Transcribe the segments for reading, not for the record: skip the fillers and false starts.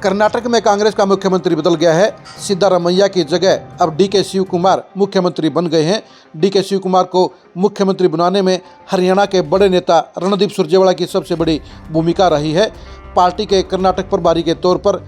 कर्नाटक में कांग्रेस का मुख्यमंत्री बदल गया है। सिद्धारमैया की जगह अब डीके शिव कुमार मुख्यमंत्री बन गए हैं। डीके शिव कुमार को मुख्यमंत्री बनाने में हरियाणा के बड़े नेता रणदीप सुरजेवाला की सबसे बड़ी भूमिका रही है। पार्टी के कर्नाटक प्रभारी के तौर पर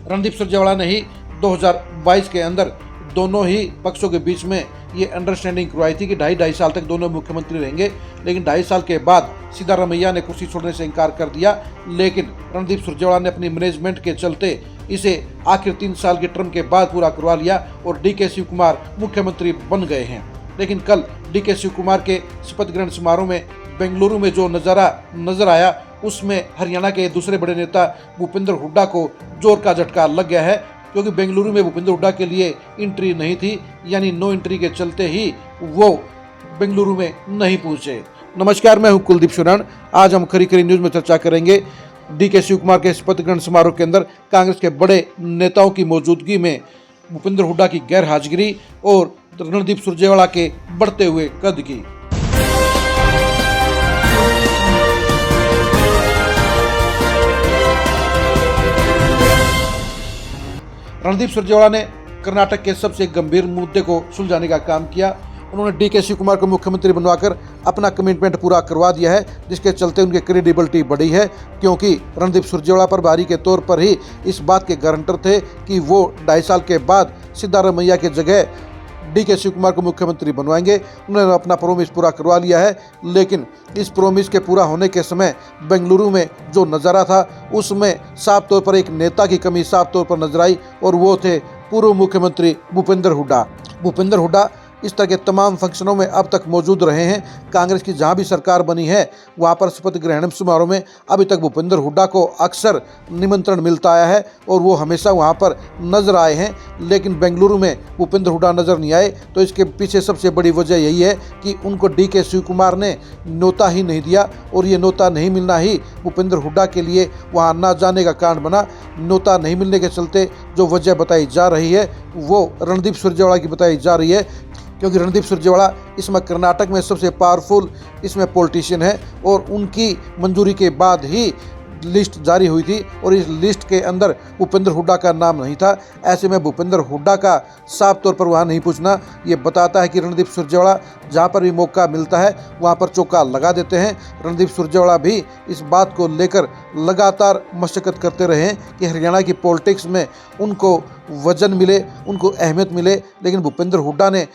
रणदीप सुरजेवाला ने ही 2022 के अंदर दोनों ही पक्षों के बीच में ये अंडरस्टैंडिंग करवाई थी कि ढाई साल तक दोनों मुख्यमंत्री रहेंगे। लेकिन 2.5 साल के बाद सिद्धारमैया ने कुर्सी छोड़ने से इनकार कर दिया। लेकिन रणदीप सुरजेवाला ने अपनी मैनेजमेंट के चलते इसे आखिर 3 साल की टर्म के बाद पूरा करवा लिया और डीके शिव कुमार मुख्यमंत्री बन गए हैं। लेकिन कल डीके शिव कुमार के शपथ ग्रहण समारोह में बेंगलुरु में जो नज़ारा नजर आया, उसमें हरियाणा के दूसरे बड़े नेता भूपेंद्र हुड्डा को जोर का झटका लग गया है, क्योंकि बेंगलुरु में भूपेंद्र हुड्डा के लिए एंट्री नहीं थी, यानी नो एंट्री के चलते ही वो बेंगलुरु में नहीं पहुंचे। नमस्कार, मैं हूं कुलदीप सुरान। आज हम खरी खरी न्यूज में चर्चा करेंगे डीके शिव कुमार के शपथ ग्रहण समारोह के अंदर कांग्रेस के बड़े नेताओं की मौजूदगी में भूपेंद्र हुड्डा की गैर हाजिरी और रणदीप सुरजेवाला के बढ़ते हुए कद की। रणदीप सुरजेवाला ने कर्नाटक के सबसे गंभीर मुद्दे को सुलझाने का काम किया। उन्होंने डीके शिव कुमार को मुख्यमंत्री बनवाकर अपना कमिटमेंट पूरा करवा दिया है, जिसके चलते उनकी क्रेडिबिलिटी बढ़ी है, क्योंकि रणदीप सुरजेवाला प्रभारी के तौर पर ही इस बात के गारंटर थे कि वो 2.5 साल के बाद सिद्धारमैया की जगह डीके शिव कुमार को मुख्यमंत्री बनवाएंगे। उन्होंने अपना प्रोमिस पूरा करवा लिया है। लेकिन इस प्रोमिस के पूरा होने के समय बेंगलुरु में जो नज़ारा था, उसमें साफ तौर पर एक नेता की कमी साफ तौर पर नजर आई, और वो थे पूर्व मुख्यमंत्री भूपेंद्र हुड्डा। भूपेंद्र हुड्डा इस तरह के तमाम फंक्शनों में अब तक मौजूद रहे हैं। कांग्रेस की जहां भी सरकार बनी है, वहां पर शपथ ग्रहण समारोह में अभी तक भूपेंद्र हुड्डा को अक्सर निमंत्रण मिलता आया है और वो हमेशा वहां पर नजर आए हैं। लेकिन बेंगलुरु में भूपेंद्र हुड्डा नजर नहीं आए, तो इसके पीछे सबसे बड़ी वजह यही है कि उनको डीके शिव कुमार ने न्योता ही नहीं दिया, और ये न्योता नहीं मिलना ही भूपेंद्र हुड्डा के लिए वहाँ न जाने का कारण बना। न्योता नहीं मिलने के चलते जो वजह बताई जा रही है, वो रणदीप सुरजेवाला की बताई जा रही है, क्योंकि रणदीप सुरजेवाला इसमें कर्नाटक में सबसे पावरफुल इसमें पॉलिटिशियन है, और उनकी मंजूरी के बाद ही लिस्ट जारी हुई थी, और इस लिस्ट के अंदर भूपेंद्र हुड्डा का नाम नहीं था। ऐसे में भूपेंद्र हुड्डा का साफ तौर पर वहाँ नहीं पूछना ये बताता है कि रणदीप सुरजेवाला जहाँ पर भी मौका मिलता है वहाँ पर चौका लगा देते हैं। रणदीप सुरजेवाला भी इस बात को लेकर लगातार मशक्कत करते रहे हैं कि हरियाणा की पॉलिटिक्स में उनको वजन मिले, उनको अहमियत मिले। लेकिन भूपेंद्र हुड्डा ने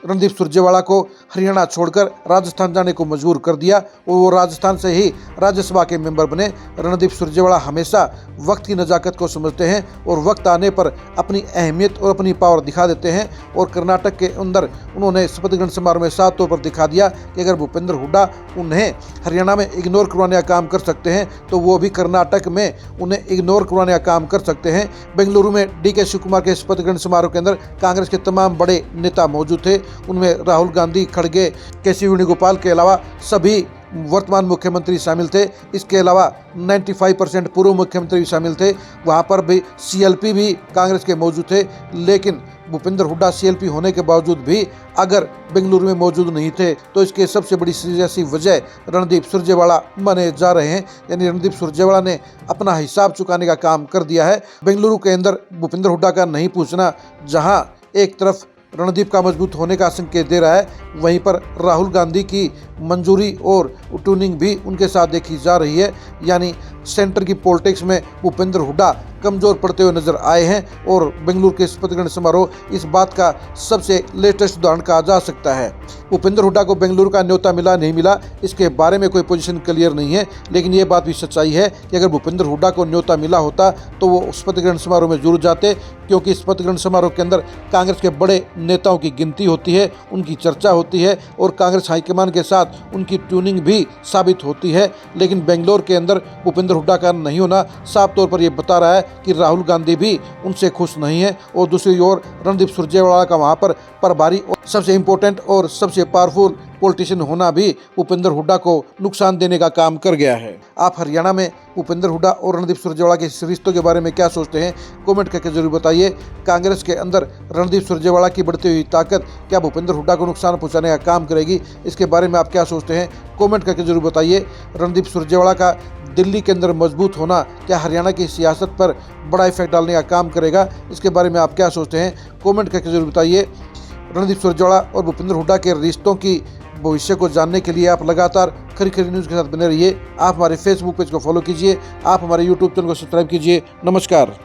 रणदीप सुरजेवाला को हरियाणा छोड़कर राजस्थान जाने को मजबूर कर दिया, और वो राजस्थान से ही राज्यसभा के मेंबर बने। रणदीप सुरजेवाला हमेशा वक्त की नज़ाकत को समझते हैं और वक्त आने पर अपनी अहमियत और अपनी पावर दिखा देते हैं, और कर्नाटक के अंदर उन्होंने शपथ ग्रहण समारोह में साफ तौर पर दिखा दिया कि अगर भूपेंद्र हुड्डा उन्हें हरियाणा में इग्नोर करवाने का काम कर सकते हैं, तो वो भी कर्नाटक में उन्हें इग्नोर करवाने का काम कर सकते हैं। बेंगलुरु में डीके शिव कुमार के शपथ ग्रहण समारोह के अंदर कांग्रेस के तमाम बड़े नेता मौजूद थे। उनमें राहुल गांधी, खड़गे, केसी वेणुगोपाल के अलावा सभी वर्तमान मुख्यमंत्री शामिल थे। इसके अलावा 95% पूर्व मुख्यमंत्री भी शामिल थे। वहाँ पर भी सीएलपी भी कांग्रेस के मौजूद थे। लेकिन भूपेंद्र हुड्डा सीएलपी होने के बावजूद भी अगर बेंगलुरु में मौजूद नहीं थे, तो इसके सबसे बड़ी सियासी वजह रणदीप सुरजेवाला माने जा रहे हैं। यानी रणदीप सुरजेवाला ने अपना हिसाब चुकाने का काम कर दिया है। बेंगलुरु के अंदर भूपेंद्र हुड्डा का नहीं पूछना, जहां एक तरफ रणदीप का मजबूत होने का संकेत दे रहा है, वहीं पर राहुल गांधी की मंजूरी और ट्यूनिंग भी उनके साथ देखी जा रही है। यानी सेंटर की पॉलिटिक्स में भूपेंद्र हुड्डा कमजोर पड़ते हुए नजर आए हैं, और बेंगलुरु के शपथ ग्रहण समारोह इस बात का सबसे लेटेस्ट उदाहरण कहा जा सकता है। भूपेंद्र हुड्डा को बेंगलुरु का न्योता मिला नहीं मिला, इसके बारे में कोई पोजीशन क्लियर नहीं है। लेकिन ये बात भी सच्चाई है कि अगर भूपेंद्र हुड्डा को न्योता मिला होता तो वो शपथ ग्रहण समारोह में जरूर जाते, क्योंकि शपथ ग्रहण समारोह के अंदर कांग्रेस के बड़े नेताओं की गिनती होती है, उनकी चर्चा होती है, और कांग्रेस हाईकमान के साथ उनकी ट्यूनिंग भी साबित होती है। लेकिन बेंगलोर के अंदर भूपेंद्र हुड्डा का नहीं होना साफ तौर पर यह बता रहा है कि राहुल गांधी भी उनसे खुश नहीं है, और दूसरी ओर रणदीप सुरजेवाला का वहाँ पर प्रभारी और सबसे इम्पोर्टेंट और सबसे पावरफुल पॉलिटिशियन होना भी भूपेंद्र हुड्डा को नुकसान देने का काम कर गया है। आप हरियाणा में भूपेंद्र हुड्डा और रणदीप सुरजेवाला के रिश्तों के बारे में क्या सोचते हैं, कमेंट करके जरूर बताइए। कांग्रेस के अंदर रणदीप सुरजेवाला की बढ़ती हुई ताकत क्या भूपेंद्र हुड्डा को नुकसान पहुंचाने का काम करेगी, इसके बारे में आप क्या सोचते हैं, कमेंट करके जरूर बताइए। रणदीप सुरजेवाला का दिल्ली के अंदर मजबूत होना क्या हरियाणा की सियासत पर बड़ा इफेक्ट डालने का काम करेगा? इसके बारे में आप क्या सोचते हैं? कमेंट करके जरूर बताइए। रणदीप सुरजेवाला और भूपेंद्र हुड्डा के रिश्तों की भविष्य को जानने के लिए आप लगातार खरी खरी न्यूज़ के साथ बने रहिए। आप हमारे फेसबुक पेज को फॉलो कीजिए, आप हमारे यूट्यूब चैनल को सब्सक्राइब कीजिए। नमस्कार।